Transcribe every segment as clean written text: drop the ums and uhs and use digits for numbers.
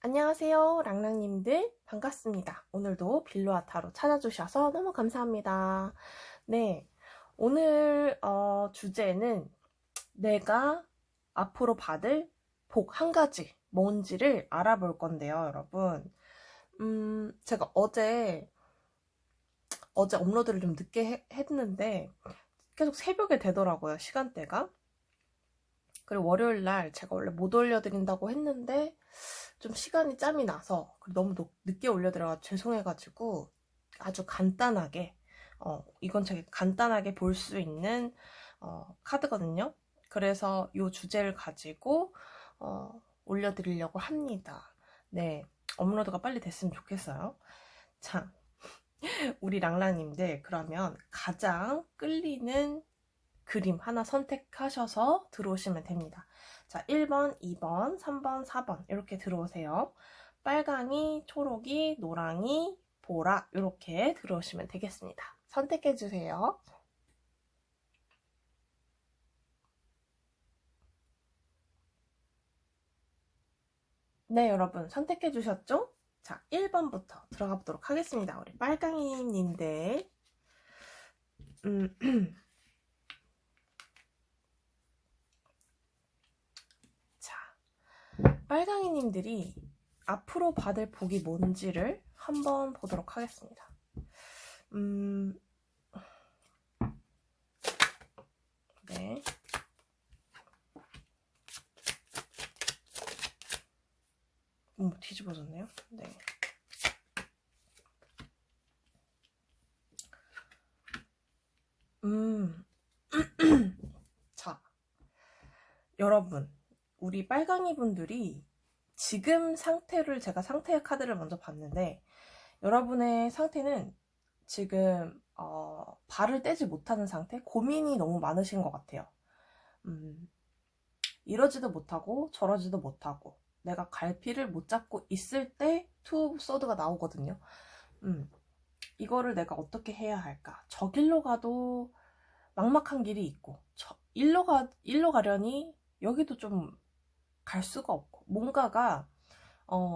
안녕하세요, 랑랑님들. 반갑습니다. 오늘도 빌로아타로 찾아주셔서 너무 감사합니다. 네, 오늘 주제는 내가 앞으로 받을 복 한 가지 뭔지를 알아볼 건데요, 여러분. 제가 어제 업로드를 좀 늦게 했는데 계속 새벽에 되더라고요, 시간대가. 그리고 월요일 날 제가 원래 못 올려드린다고 했는데 좀 시간이 짬이 나서 너무 늦게 올려드려서 죄송해가지고 아주 간단하게 이건 되게 간단하게 볼 수 있는 카드거든요. 그래서 이 주제를 가지고 올려드리려고 합니다. 네, 업로드가 빨리 됐으면 좋겠어요. 자, 우리 랑랑님들 그러면 가장 끌리는 그림 하나 선택하셔서 들어오시면 됩니다. 자, 1번, 2번, 3번, 4번 이렇게 들어오세요. 빨강이, 초록이, 노랑이, 보라 이렇게 들어오시면 되겠습니다. 선택해주세요. 네, 여러분 선택해주셨죠? 자, 1번부터 들어가 보도록 하겠습니다. 우리 빨강이님들. 자, 빨강이님들이 앞으로 받을 복이 뭔지를 한번 보도록 하겠습니다. 네. 뒤집어졌네요. 네. 자, 여러분, 우리 빨강이 분들이 지금 상태를 제가 상태의 카드를 먼저 봤는데 여러분의 상태는 지금 발을 떼지 못하는 상태? 고민이 너무 많으신 것 같아요. 이러지도 못하고 저러지도 못하고 내가 갈피를 못 잡고 있을 때 투 소드가 나오거든요. 이거를 내가 어떻게 해야 할까? 저 길로 가도 막막한 길이 있고 일로 가려니 여기도 좀 갈 수가 없고 뭔가가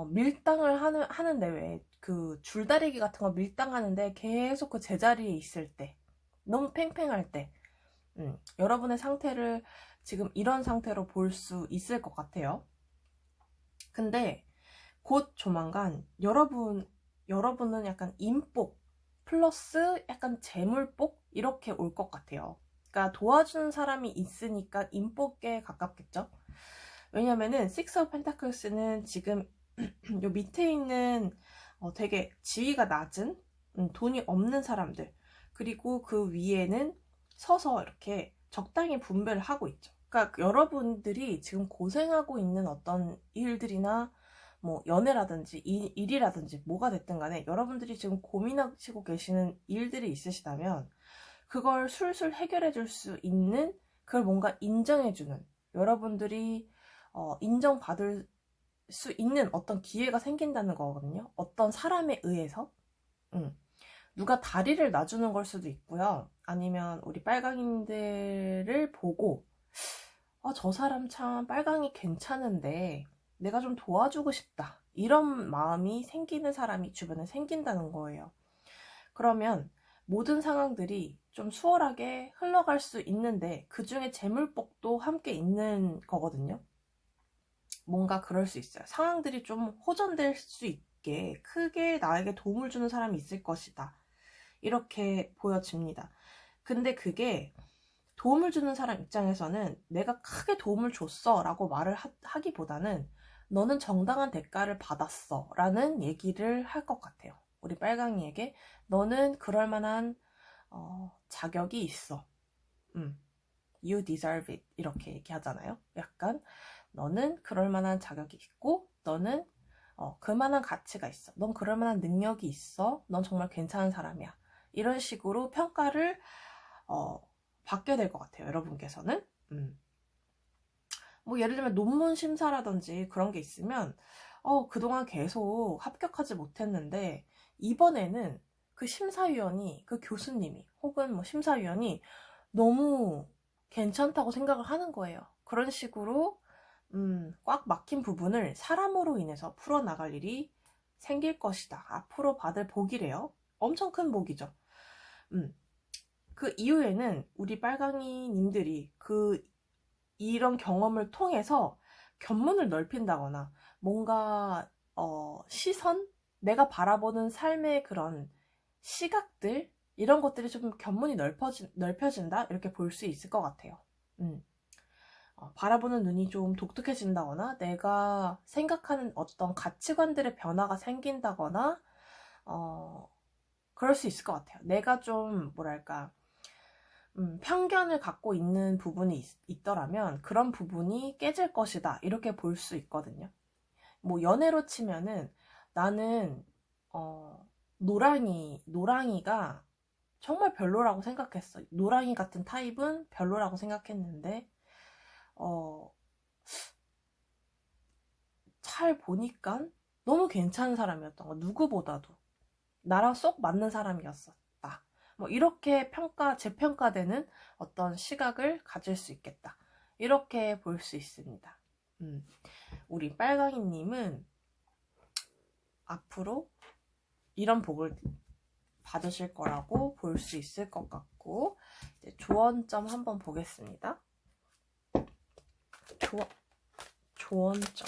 밀당을 하는데 왜 그 줄다리기 같은 거 밀당하는데 계속 그 제자리에 있을 때 너무 팽팽할 때 여러분의 상태를 지금 이런 상태로 볼 수 있을 것 같아요. 근데 곧 조만간 여러분은 약간 인복 플러스 약간 재물복 이렇게 올 것 같아요. 그러니까 도와주는 사람이 있으니까 인복에 가깝겠죠. 왜냐면은 식스 오브 펜타클스는 지금 요 밑에 있는 되게 지위가 낮은 돈이 없는 사람들, 그리고 그 위에는 서서 이렇게 적당히 분배를 하고 있죠. 그러니까 여러분들이 지금 고생하고 있는 어떤 일들이나 뭐 연애라든지 일이라든지 뭐가 됐든 간에 여러분들이 지금 고민하시고 계시는 일들이 있으시다면 그걸 술술 해결해 줄 수 있는, 그걸 뭔가 인정해 주는, 여러분들이 인정받을 수 있는 어떤 기회가 생긴다는 거거든요. 어떤 사람에 의해서. 누가 다리를 놔주는 걸 수도 있고요. 아니면 우리 빨강이들을 보고 저 사람 참 빨강이 괜찮은데 내가 좀 도와주고 싶다, 이런 마음이 생기는 사람이 주변에 생긴다는 거예요. 그러면 모든 상황들이 좀 수월하게 흘러갈 수 있는데 그 중에 재물복도 함께 있는 거거든요. 뭔가 그럴 수 있어요. 상황들이 좀 호전될 수 있게 크게 나에게 도움을 주는 사람이 있을 것이다, 이렇게 보여집니다. 근데 그게 도움을 주는 사람 입장에서는 내가 크게 도움을 줬어 라고 말을 하기보다는 너는 정당한 대가를 받았어 라는 얘기를 할 것 같아요. 우리 빨강이에게 너는 그럴 만한 자격이 있어. You deserve it 이렇게 얘기하잖아요. 약간 너는 그럴 만한 자격이 있고 너는 그만한 가치가 있어. 넌 그럴 만한 능력이 있어. 넌 정말 괜찮은 사람이야. 이런 식으로 평가를 받게 될 것 같아요. 여러분께서는. 뭐 예를 들면 논문 심사라든지 그런 게 있으면 그동안 계속 합격하지 못했는데 이번에는 그 심사위원이, 그 교수님이 혹은 뭐 심사위원이 너무 괜찮다고 생각을 하는 거예요. 그런 식으로 꽉 막힌 부분을 사람으로 인해서 풀어나갈 일이 생길 것이다. 앞으로 받을 복이래요. 엄청 큰 복이죠. 그 이후에는 우리 빨강이님들이 이런 경험을 통해서 견문을 넓힌다거나 뭔가 시선? 내가 바라보는 삶의 그런 시각들? 이런 것들이 좀 견문이 넓혀진다? 이렇게 볼 수 있을 것 같아요. 바라보는 눈이 좀 독특해진다거나 내가 생각하는 어떤 가치관들의 변화가 생긴다거나 그럴 수 있을 것 같아요. 내가 좀 뭐랄까 편견을 갖고 있는 부분이 있더라면 그런 부분이 깨질 것이다 이렇게 볼 수 있거든요. 뭐 연애로 치면은 나는 노랑이가 정말 별로라고 생각했어. 노랑이 같은 타입은 별로라고 생각했는데 잘 보니까 너무 괜찮은 사람이었던 거. 누구보다도 나랑 쏙 맞는 사람이었었다. 뭐 이렇게 재평가되는 어떤 시각을 가질 수 있겠다. 이렇게 볼 수 있습니다. 우리 빨강이님은 앞으로 이런 복을 받으실 거라고 볼 수 있을 것 같고, 이제 조언점 한번 보겠습니다. 조언점.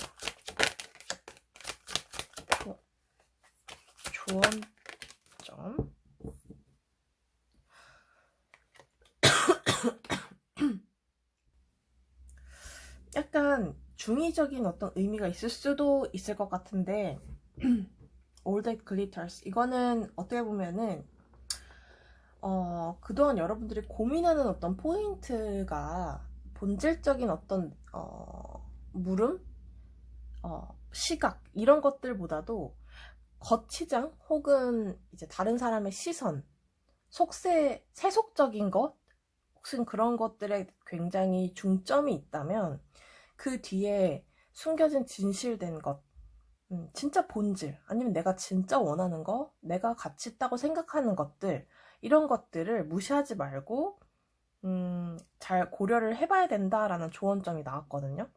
약간 중의적인 어떤 의미가 있을 수도 있을 것 같은데 All That Glitters 이거는 어떻게 보면은 그동안 여러분들이 고민하는 어떤 포인트가 본질적인 어떤 물음, 시각 이런 것들보다도 겉치장 혹은 이제 다른 사람의 시선, 세속적인 것 혹은 그런 것들에 굉장히 중점이 있다면 그 뒤에 숨겨진 진실된 것, 진짜 본질, 아니면 내가 진짜 원하는 거, 내가 가치 있다고 생각하는 것들, 이런 것들을 무시하지 말고 잘 고려를 해봐야 된다라는 조언점이 나왔거든요.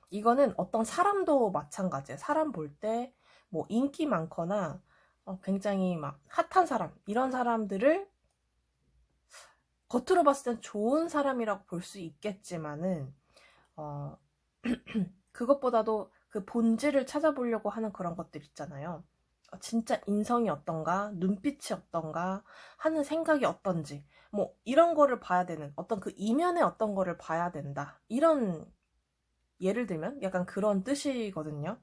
이거는 어떤 사람도 마찬가지예요. 사람 볼 때 뭐 인기 많거나 굉장히 막 핫한 사람, 이런 사람들을 겉으로 봤을 땐 좋은 사람이라고 볼 수 있겠지만은 그것보다도 그 본질을 찾아보려고 하는 그런 것들 있잖아요. 진짜 인성이 어떤가, 눈빛이 어떤가, 하는 생각이 어떤지, 뭐 이런 거를 봐야 되는, 어떤 그 이면의 어떤 거를 봐야 된다, 이런, 예를 들면 약간 그런 뜻이거든요.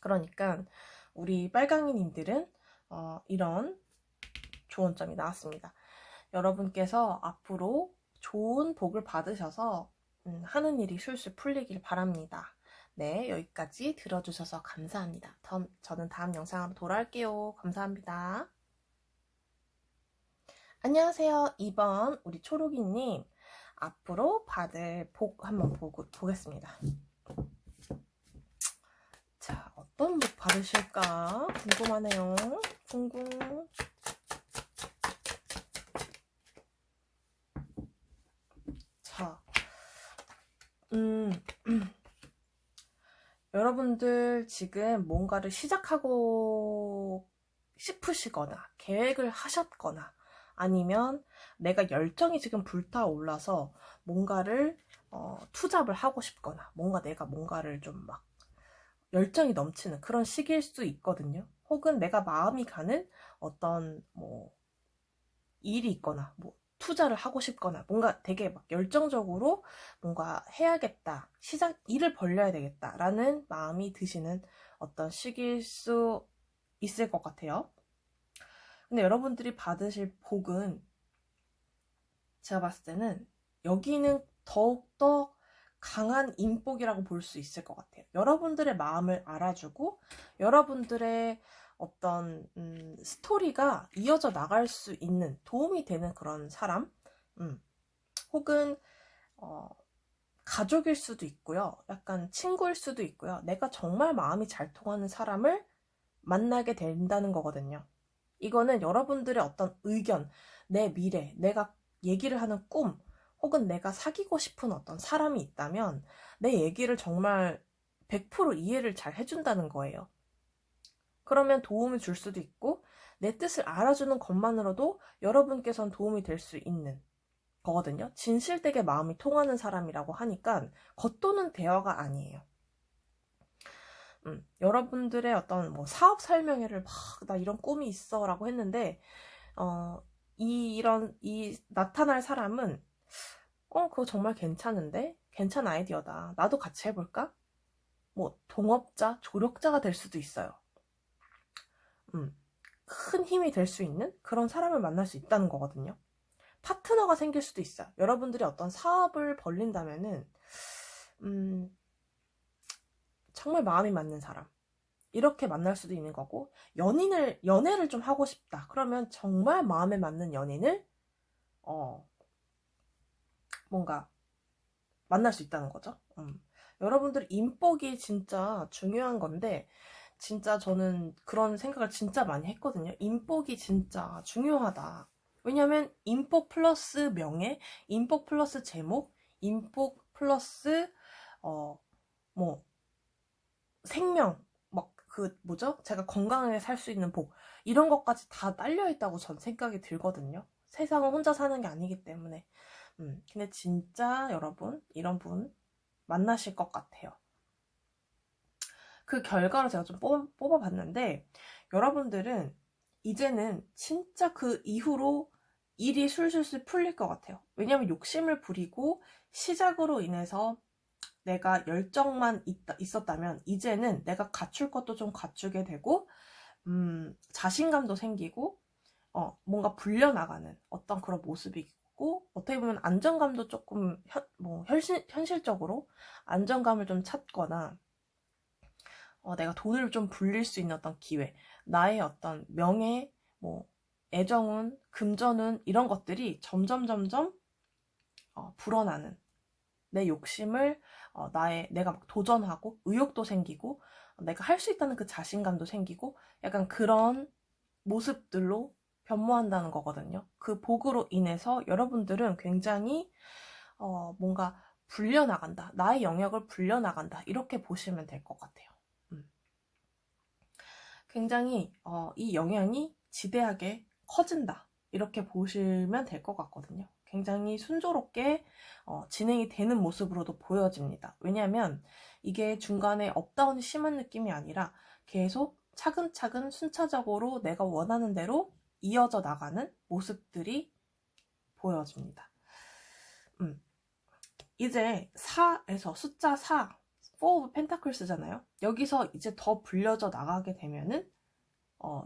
그러니까 우리 빨강이님들은 이런 조언점이 나왔습니다. 여러분께서 앞으로 좋은 복을 받으셔서 하는 일이 술술 풀리길 바랍니다. 네, 여기까지 들어주셔서 감사합니다. 저는 다음 영상으로 돌아올게요. 감사합니다. 안녕하세요. 2번 우리 초록이님, 앞으로 받을 복 한번 보겠습니다. 자, 어떤 복 받으실까 궁금하네요. 자, 여러분들 지금 뭔가를 시작하고 싶으시거나 계획을 하셨거나 아니면 내가 열정이 지금 불타올라서 뭔가를 투잡을 하고 싶거나 내가 뭔가를 좀 막 열정이 넘치는 그런 시기일 수 있거든요. 혹은 내가 마음이 가는 어떤 뭐 일이 있거나 뭐 투자를 하고 싶거나 뭔가 되게 막 열정적으로 뭔가 해야겠다, 일을 벌려야 되겠다 라는 마음이 드시는 어떤 시기일 수 있을 것 같아요. 근데 여러분들이 받으실 복은 제가 봤을 때는 여기는 더욱더 강한 인복이라고 볼 수 있을 것 같아요. 여러분들의 마음을 알아주고 여러분들의 어떤 스토리가 이어져 나갈 수 있는, 도움이 되는 그런 사람, 혹은 가족일 수도 있고요. 약간 친구일 수도 있고요. 내가 정말 마음이 잘 통하는 사람을 만나게 된다는 거거든요. 이거는 여러분들의 어떤 의견, 내 미래, 내가 얘기를 하는 꿈, 혹은 내가 사귀고 싶은 어떤 사람이 있다면 내 얘기를 정말 100% 이해를 잘 해준다는 거예요. 그러면 도움을 줄 수도 있고 내 뜻을 알아주는 것만으로도 여러분께선 도움이 될 수 있는 거거든요. 진실되게 마음이 통하는 사람이라고 하니까 겉도는 대화가 아니에요. 여러분들의 어떤 뭐 사업 설명회를 막 나 이런 꿈이 있어 라고 했는데 이 나타날 사람은 그거 정말 괜찮은데? 괜찮은 아이디어다. 나도 같이 해볼까? 뭐 동업자, 조력자가 될 수도 있어요. 큰 힘이 될 수 있는 그런 사람을 만날 수 있다는 거거든요. 파트너가 생길 수도 있어요. 여러분들이 어떤 사업을 벌린다면은 정말 마음이 맞는 사람 이렇게 만날 수도 있는 거고, 연애를 좀 하고 싶다 그러면 정말 마음에 맞는 연인을 뭔가 만날 수 있다는 거죠. 여러분들 인복이 진짜 중요한 건데, 진짜 저는 그런 생각을 진짜 많이 했거든요. 인복이 진짜 중요하다. 왜냐면 인복 플러스 명예, 인복 플러스 제목, 인복 플러스 뭐 생명, 막 그 뭐죠? 제가 건강하게 살 수 있는 복, 이런 것까지 다 딸려 있다고 전 생각이 들거든요. 세상은 혼자 사는 게 아니기 때문에. 근데 진짜 여러분 이런 분 만나실 것 같아요. 그 결과로 제가 좀 뽑아봤는데, 여러분들은 이제는 진짜 그 이후로 일이 술술술 풀릴 것 같아요. 왜냐면 욕심을 부리고 시작으로 인해서 내가 열정만 있었다면 이제는 내가 갖출 것도 좀 갖추게 되고 자신감도 생기고 뭔가 불려나가는 어떤 그런 모습이 있고, 어떻게 보면 안정감도 조금 현실적으로 안정감을 좀 찾거나 내가 돈을 좀 불릴 수 있는 어떤 기회, 나의 어떤 명예, 뭐 애정운, 금전운 이런 것들이 점점 불어나는, 내 욕심을 내가 막 도전하고 의욕도 생기고 내가 할 수 있다는 그 자신감도 생기고 약간 그런 모습들로 변모한다는 거거든요. 그 복으로 인해서 여러분들은 굉장히 뭔가 불려나간다, 나의 영역을 불려나간다, 이렇게 보시면 될 것 같아요. 굉장히 이 영향이 지대하게 커진다, 이렇게 보시면 될 것 같거든요. 굉장히 순조롭게 진행이 되는 모습으로도 보여집니다. 왜냐하면 이게 중간에 업다운이 심한 느낌이 아니라 계속 차근차근 순차적으로 내가 원하는 대로 이어져 나가는 모습들이 보여집니다. 이제 4에서 숫자 4, 4 오브 펜타클스잖아요. 여기서 이제 더 불려져 나가게 되면은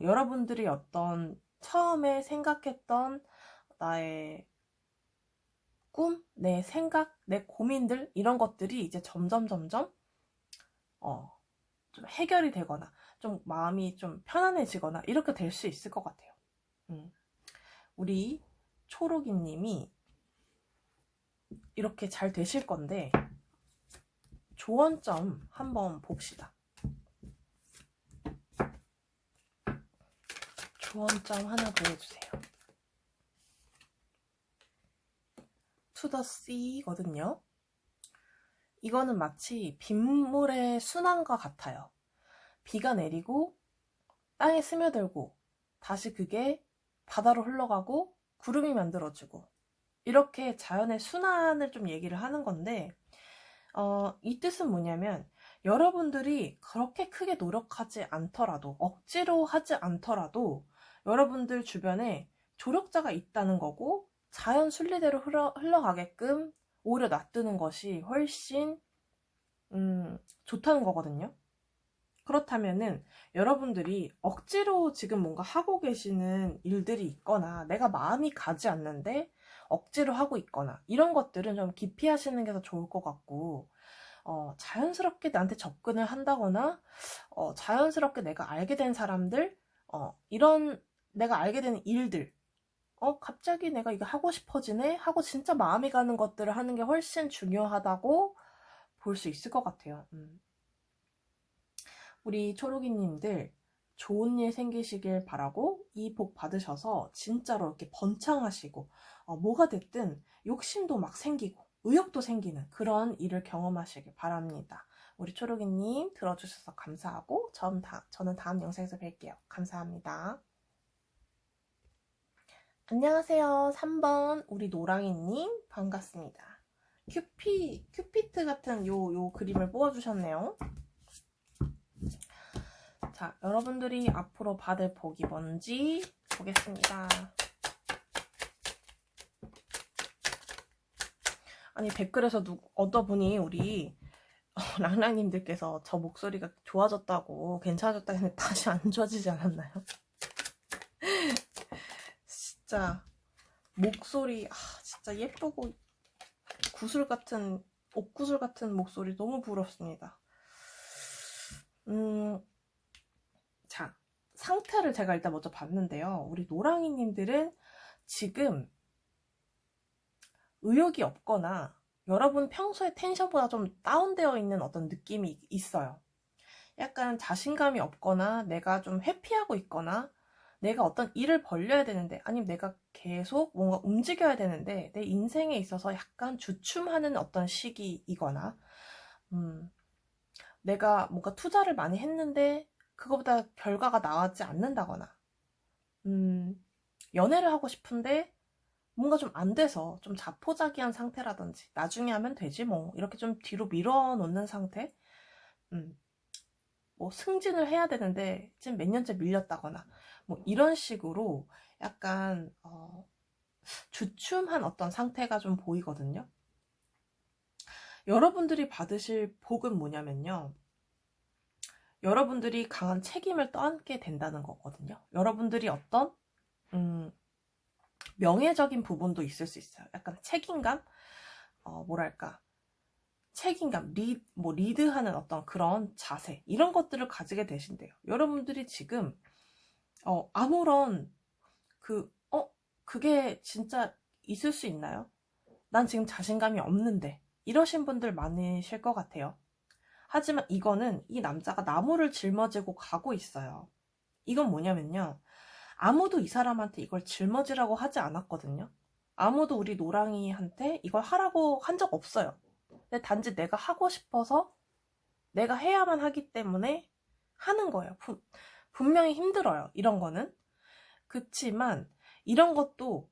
여러분들이 어떤 처음에 생각했던 나의 꿈, 내 생각, 내 고민들, 이런 것들이 이제 점점 좀 해결이 되거나 좀 마음이 좀 편안해지거나 이렇게 될 수 있을 것 같아요. 우리 초록이님이 이렇게 잘 되실 건데, 조언점 한번 봅시다. 조언점 하나 보여주세요. To the sea거든요. 이거는 마치 빗물의 순환과 같아요. 비가 내리고 땅에 스며들고 다시 그게 바다로 흘러가고 구름이 만들어지고, 이렇게 자연의 순환을 좀 얘기를 하는 건데, 이 뜻은 뭐냐면 여러분들이 그렇게 크게 노력하지 않더라도, 억지로 하지 않더라도 여러분들 주변에 조력자가 있다는 거고, 자연 순리대로 흘러가게끔 오히려 놔두는 것이 훨씬 좋다는 거거든요. 그렇다면은 여러분들이 억지로 지금 뭔가 하고 계시는 일들이 있거나 내가 마음이 가지 않는데 억지로 하고 있거나 이런 것들은 좀 기피하시는 게 더 좋을 것 같고, 자연스럽게 나한테 접근을 한다거나 자연스럽게 내가 알게 된 사람들, 이런 내가 알게 된 일들, 갑자기 내가 이거 하고 싶어지네 하고 진짜 마음이 가는 것들을 하는 게 훨씬 중요하다고 볼 수 있을 것 같아요. 우리 초록이님들 좋은 일 생기시길 바라고, 이 복 받으셔서 진짜로 이렇게 번창하시고 뭐가 됐든 욕심도 막 생기고 의욕도 생기는 그런 일을 경험하시길 바랍니다. 우리 초록이님 들어주셔서 감사하고 저는 다음 영상에서 뵐게요. 감사합니다. 안녕하세요. 3번 우리 노랑이님 반갑습니다. 큐피트 같은 요 그림을 뽑아주셨네요. 자, 여러분들이 앞으로 받을 복이 뭔지 보겠습니다. 아니, 댓글에서 어떤 분이 우리 랑랑님들께서 저 목소리가 좋아졌다고 괜찮아졌다 했는데 다시 안 좋아지지 않았나요? 진짜 목소리 진짜 예쁘고 옥구슬 같은 목소리 너무 부럽습니다. 자, 상태를 제가 일단 먼저 봤는데요. 우리 노랑이님들은 지금 의욕이 없거나 여러분 평소에 텐션보다 좀 다운되어 있는 어떤 느낌이 있어요. 약간 자신감이 없거나 내가 좀 회피하고 있거나 내가 어떤 일을 벌려야 되는데 아니면 내가 계속 뭔가 움직여야 되는데 내 인생에 있어서 약간 주춤하는 어떤 시기이거나 내가 뭔가 투자를 많이 했는데 그거보다 결과가 나왔지 않는다거나 연애를 하고 싶은데 뭔가 좀 안 돼서 좀 자포자기한 상태라든지 나중에 하면 되지 뭐 이렇게 좀 뒤로 밀어놓는 상태 뭐 승진을 해야 되는데 지금 몇 년째 밀렸다거나 뭐 이런 식으로 약간 주춤한 어떤 상태가 좀 보이거든요. 여러분들이 받으실 복은 뭐냐면요. 여러분들이 강한 책임을 떠안게 된다는 거거든요. 여러분들이 어떤 명예적인 부분도 있을 수 있어요. 약간 책임감? 뭐랄까 책임감, 리드하는 어떤 그런 자세 이런 것들을 가지게 되신대요. 여러분들이 지금 아무런 그게 진짜 있을 수 있나요? 난 지금 자신감이 없는데 이러신 분들 많으실 것 같아요. 하지만 이거는 이 남자가 나무를 짊어지고 가고 있어요. 이건 뭐냐면요. 아무도 이 사람한테 이걸 짊어지라고 하지 않았거든요. 아무도 우리 노랑이한테 이걸 하라고 한 적 없어요. 근데 단지 내가 하고 싶어서 내가 해야만 하기 때문에 하는 거예요. 분명히 힘들어요. 이런 거는. 그치만 이런 것도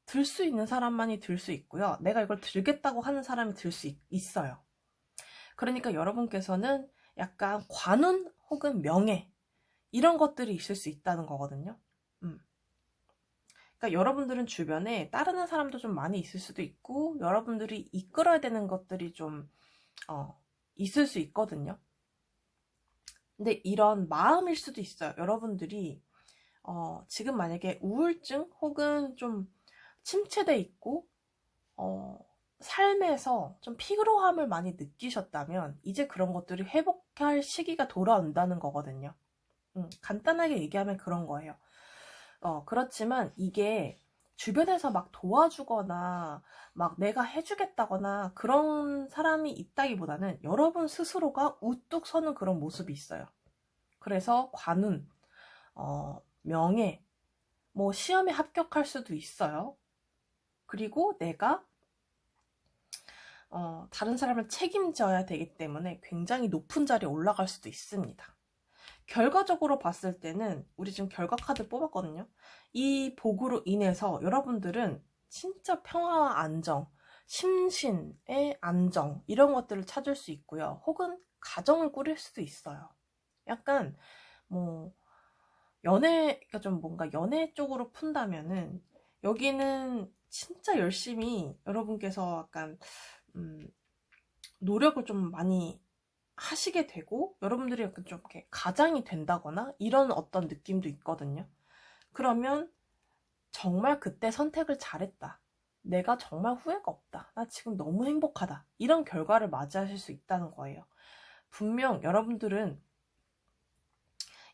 들 수 있는 사람만이 들 수 있고요. 내가 이걸 들겠다고 하는 사람이 들 수 있어요. 그러니까 여러분께서는 약간 관운 혹은 명예 이런 것들이 있을 수 있다는 거거든요. 그러니까 여러분들은 주변에 따르는 사람도 좀 많이 있을 수도 있고 여러분들이 이끌어야 되는 것들이 좀 있을 수 있거든요. 근데 이런 마음일 수도 있어요. 여러분들이 지금 만약에 우울증 혹은 좀 침체돼 있고 삶에서 좀 피로함을 많이 느끼셨다면 이제 그런 것들이 회복할 시기가 돌아온다는 거거든요. 간단하게 얘기하면 그런 거예요. 그렇지만 이게 주변에서 막 도와주거나 막 내가 해주겠다거나 그런 사람이 있다기보다는 여러분 스스로가 우뚝 서는 그런 모습이 있어요. 그래서 관운, 명예, 뭐 시험에 합격할 수도 있어요. 그리고 내가 다른 사람을 책임져야 되기 때문에 굉장히 높은 자리에 올라갈 수도 있습니다. 결과적으로 봤을 때는 우리 지금 결과 카드 뽑았거든요. 이 복으로 인해서 여러분들은 진짜 평화와 안정, 심신의 안정 이런 것들을 찾을 수 있고요. 혹은 가정을 꾸릴 수도 있어요. 약간 뭐 연애가 좀 뭔가 연애 쪽으로 푼다면은 여기는 진짜 열심히 여러분께서 약간 노력을 좀 많이 하시게 되고 여러분들이 약간 좀 이렇게 가장이 된다거나 이런 어떤 느낌도 있거든요. 그러면 정말 그때 선택을 잘했다. 내가 정말 후회가 없다. 나 지금 너무 행복하다. 이런 결과를 맞이하실 수 있다는 거예요. 분명 여러분들은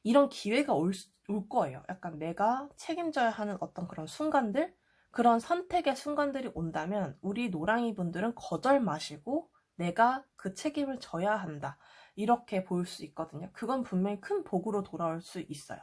이런 기회가 올 거예요. 약간 내가 책임져야 하는 어떤 그런 순간들, 그런 선택의 순간들이 온다면 우리 노랑이 분들은 거절 마시고 내가 그 책임을 져야 한다. 이렇게 볼 수 있거든요. 그건 분명히 큰 복으로 돌아올 수 있어요.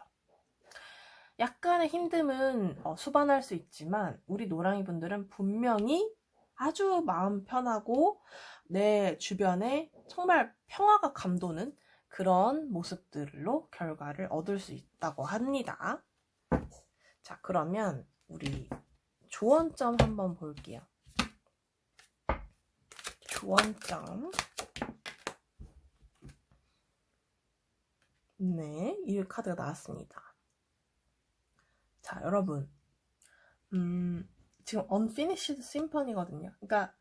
약간의 힘듦은 수반할 수 있지만 우리 노랑이 분들은 분명히 아주 마음 편하고 내 주변에 정말 평화가 감도는 그런 모습들로 결과를 얻을 수 있다고 합니다. 자, 그러면 우리 조언점 한번 볼게요. 조언점. 네, 이 카드가 나왔습니다. 자, 여러분. 지금 Unfinished Symphony거든요. 그러니까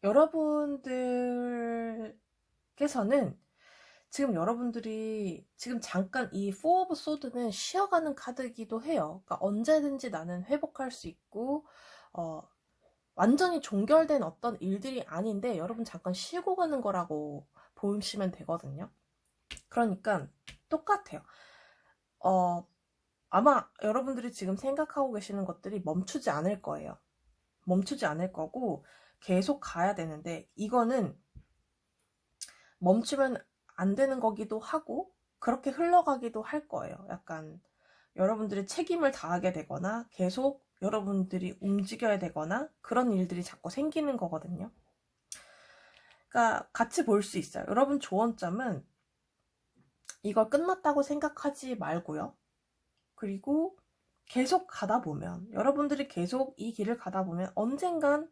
여러분들께서는 지금 여러분들이 지금 잠깐 이 Four of Swords는 쉬어가는 카드이기도 해요. 그러니까 언제든지 나는 회복할 수 있고 완전히 종결된 어떤 일들이 아닌데 여러분 잠깐 쉬고 가는 거라고 보시면 되거든요. 그러니까 똑같아요. 아마 여러분들이 지금 생각하고 계시는 것들이 멈추지 않을 거예요. 멈추지 않을 거고 계속 가야 되는데 이거는 멈추면 안 되는 거기도 하고 그렇게 흘러가기도 할 거예요. 약간 여러분들이 책임을 다하게 되거나 계속 여러분들이 움직여야 되거나 그런 일들이 자꾸 생기는 거거든요. 그러니까 같이 볼 수 있어요. 여러분 조언점은 이걸 끝났다고 생각하지 말고요. 그리고 계속 가다 보면 여러분들이 계속 이 길을 가다 보면 언젠간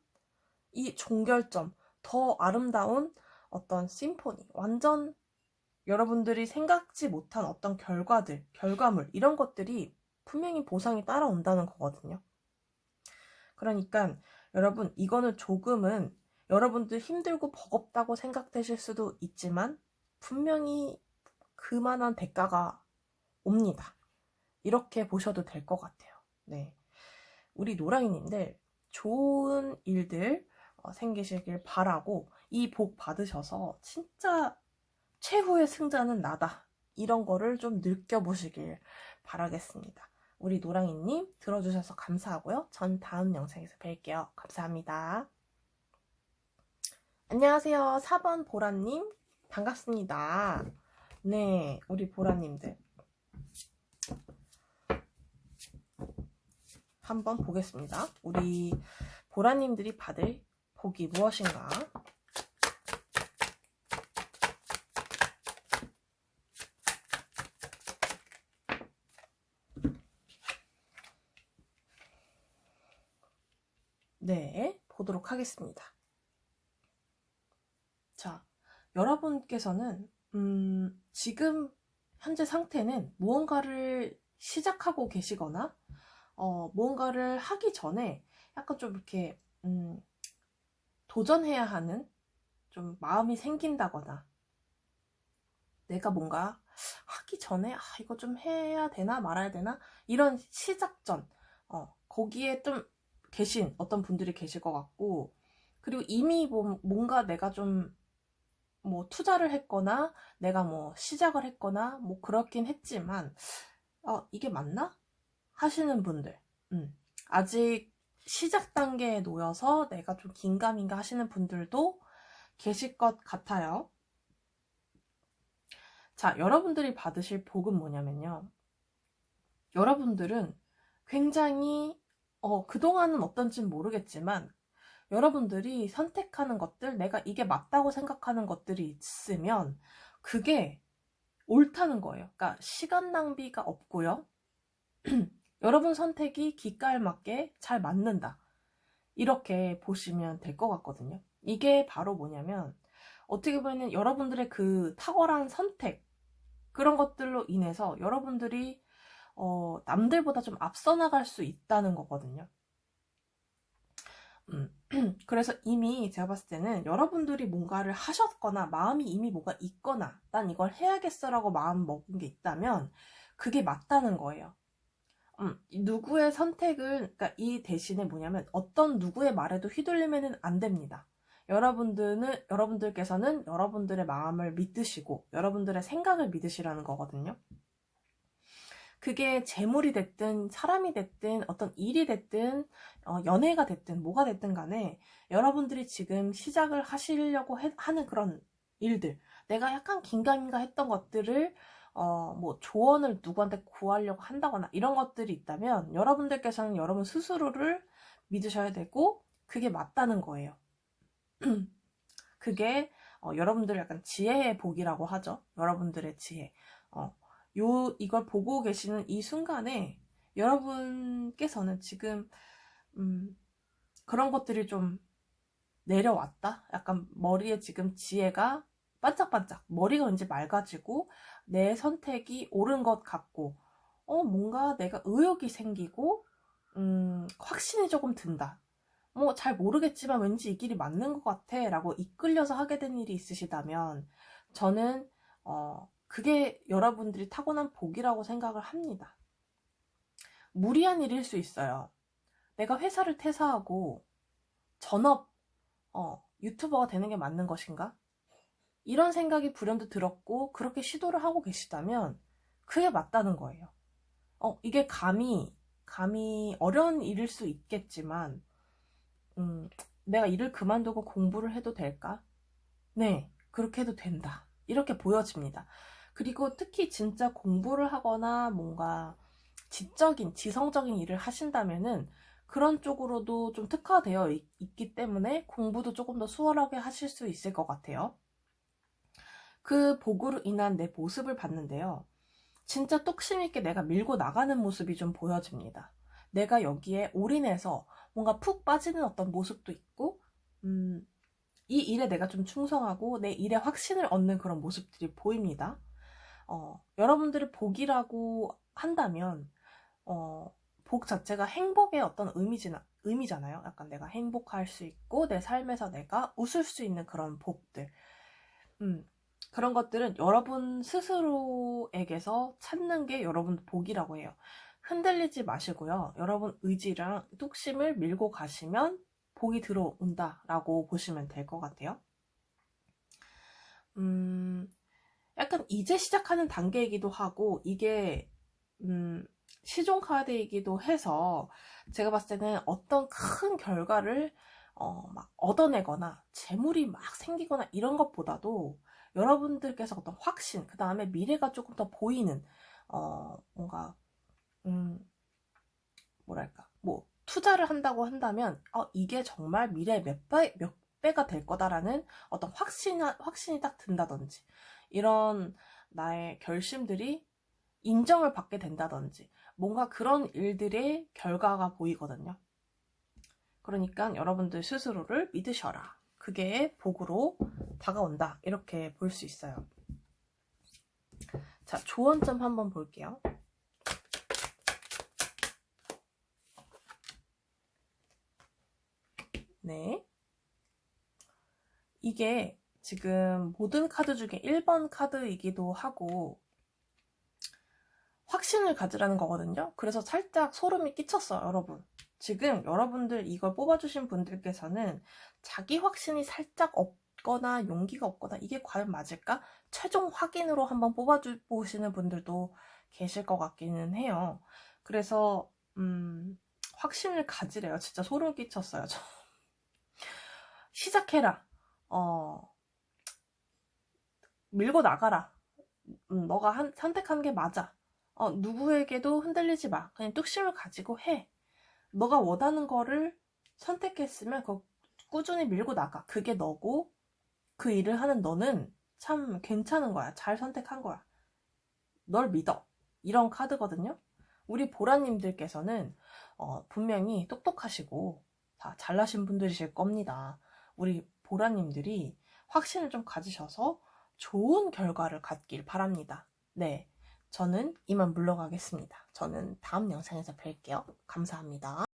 이 종결점, 더 아름다운 어떤 심포니, 완전 여러분들이 생각지 못한 어떤 결과들, 결과물 이런 것들이 분명히 보상이 따라온다는 거거든요. 그러니까 여러분 이거는 조금은 여러분들 힘들고 버겁다고 생각되실 수도 있지만 분명히 그만한 대가가 옵니다. 이렇게 보셔도 될 것 같아요. 네, 우리 노랑이님들 좋은 일들 생기시길 바라고 이 복 받으셔서 진짜 최후의 승자는 나다 이런 거를 좀 느껴보시길 바라겠습니다. 우리 노랑이님 들어주셔서 감사하고요. 전 다음 영상에서 뵐게요. 감사합니다. 안녕하세요. 4번 보라님 반갑습니다. 네, 우리 보라님들 한번 보겠습니다. 우리 보라님들이 받을 복이 무엇인가? 네, 보도록 하겠습니다. 자, 여러분께서는 지금 현재 상태는 무언가를 시작하고 계시거나 무언가를 하기 전에 약간 좀 이렇게 도전해야 하는 좀 마음이 생긴다거나 내가 뭔가 하기 전에 이거 좀 해야 되나 말아야 되나 이런 시작전 거기에 좀 계신 어떤 분들이 계실 것 같고 그리고 이미 뭔가 내가 좀 뭐 투자를 했거나 내가 뭐 시작을 했거나 뭐 그렇긴 했지만 이게 맞나? 하시는 분들 아직 시작 단계에 놓여서 내가 좀 긴가민가 하시는 분들도 계실 것 같아요. 자, 여러분들이 받으실 복은 뭐냐면요. 여러분들은 굉장히 그동안은 어떤지는 모르겠지만 여러분들이 선택하는 것들, 내가 이게 맞다고 생각하는 것들이 있으면 그게 옳다는 거예요. 그러니까 시간 낭비가 없고요. 여러분 선택이 기가에 맞게 잘 맞는다. 이렇게 보시면 될 것 같거든요. 이게 바로 뭐냐면 어떻게 보면 여러분들의 그 탁월한 선택 그런 것들로 인해서 여러분들이 남들보다 좀 앞서 나갈 수 있다는 거거든요. 그래서 이미 제가 봤을 때는 여러분들이 뭔가를 하셨거나 마음이 이미 뭐가 있거나 난 이걸 해야겠어 라고 마음 먹은 게 있다면 그게 맞다는 거예요. 누구의 선택을 그러니까 이 대신에 뭐냐면 어떤 누구의 말에도 휘둘리면 안 됩니다. 여러분들께서는 여러분들의 마음을 믿으시고 여러분들의 생각을 믿으시라는 거거든요. 그게 재물이 됐든 사람이 됐든 어떤 일이 됐든 연애가 됐든 뭐가 됐든 간에 여러분들이 지금 시작을 하시려고 하는 그런 일들 내가 약간 긴가민가 했던 것들을 뭐 조언을 누구한테 구하려고 한다거나 이런 것들이 있다면 여러분들께서는 여러분 스스로를 믿으셔야 되고 그게 맞다는 거예요. 그게 여러분들의 약간 지혜의 복이라고 하죠. 여러분들의 지혜. 이걸 보고 계시는 이 순간에 여러분께서는 지금 그런 것들이 좀 내려왔다? 약간 머리에 지금 지혜가 반짝반짝 머리가 왠지 맑아지고 내 선택이 옳은 것 같고 뭔가 내가 의욕이 생기고 확신이 조금 든다. 뭐 잘 모르겠지만 왠지 이 길이 맞는 것 같아 라고 이끌려서 하게 된 일이 있으시다면 저는 그게 여러분들이 타고난 복이라고 생각을 합니다. 무리한 일일 수 있어요. 내가 회사를 퇴사하고 전업 유튜버가 되는 게 맞는 것인가? 이런 생각이 불현듯 들었고 그렇게 시도를 하고 계시다면 그게 맞다는 거예요. 이게 감히 어려운 일일 수 있겠지만 내가 일을 그만두고 공부를 해도 될까? 네, 그렇게 해도 된다. 이렇게 보여집니다. 그리고 특히 진짜 공부를 하거나 뭔가 지성적인 일을 하신다면은 그런 쪽으로도 좀 특화되어 있기 때문에 공부도 조금 더 수월하게 하실 수 있을 것 같아요. 그 복으로 인한 내 모습을 봤는데요. 진짜 뚝심있게 내가 밀고 나가는 모습이 좀 보여집니다. 내가 여기에 올인해서 뭔가 푹 빠지는 어떤 모습도 있고 이 일에 내가 좀 충성하고 내 일에 확신을 얻는 그런 모습들이 보입니다. 여러분들의 복이라고 한다면 복 자체가 행복의 어떤 의미잖아요. 약간 내가 행복할 수 있고 내 삶에서 내가 웃을 수 있는 그런 복들. 그런 것들은 여러분 스스로에게서 찾는 게 여러분 복이라고 해요. 흔들리지 마시고요. 여러분 의지랑 뚝심을 밀고 가시면 복이 들어온다라고 보시면 될 것 같아요. 약간 이제 시작하는 단계이기도 하고 이게 시종 카드이기도 해서 제가 봤을 때는 어떤 큰 결과를 막 얻어내거나 재물이 막 생기거나 이런 것보다도 여러분들께서 어떤 확신, 그 다음에 미래가 조금 더 보이는 뭔가 뭐랄까 뭐 투자를 한다고 한다면 이게 정말 미래 몇 배가 될 거다라는 어떤 확신이 딱 든다든지 이런 나의 결심들이 인정을 받게 된다든지 뭔가 그런 일들의 결과가 보이거든요. 그러니까 여러분들 스스로를 믿으셔라. 그게 복으로 다가온다. 이렇게 볼 수 있어요. 자, 조언점 한번 볼게요. 네. 이게 지금 모든 카드 중에 1번 카드이기도 하고 확신을 가지라는 거거든요. 그래서 살짝 소름이 끼쳤어요, 여러분. 지금 여러분들 이걸 뽑아주신 분들께서는 자기 확신이 살짝 없거나 용기가 없거나 이게 과연 맞을까? 최종 확인으로 한번 뽑아보시는 분들도 계실 것 같기는 해요. 그래서 확신을 가지래요. 진짜 소름 끼쳤어요. 시작해라. 밀고 나가라. 너가 선택한 게 맞아. 누구에게도 흔들리지 마. 그냥 뚝심을 가지고 해. 너가 원하는 거를 선택했으면 그거 꾸준히 밀고 나가. 그게 너고 그 일을 하는 너는 참 괜찮은 거야. 잘 선택한 거야. 널 믿어. 이런 카드거든요. 우리 보라님들께서는 분명히 똑똑하시고 다 잘나신 분들이실 겁니다. 우리 보라님들이 확신을 좀 가지셔서 좋은 결과를 갖길 바랍니다. 네, 저는 이만 물러가겠습니다. 저는 다음 영상에서 뵐게요. 감사합니다.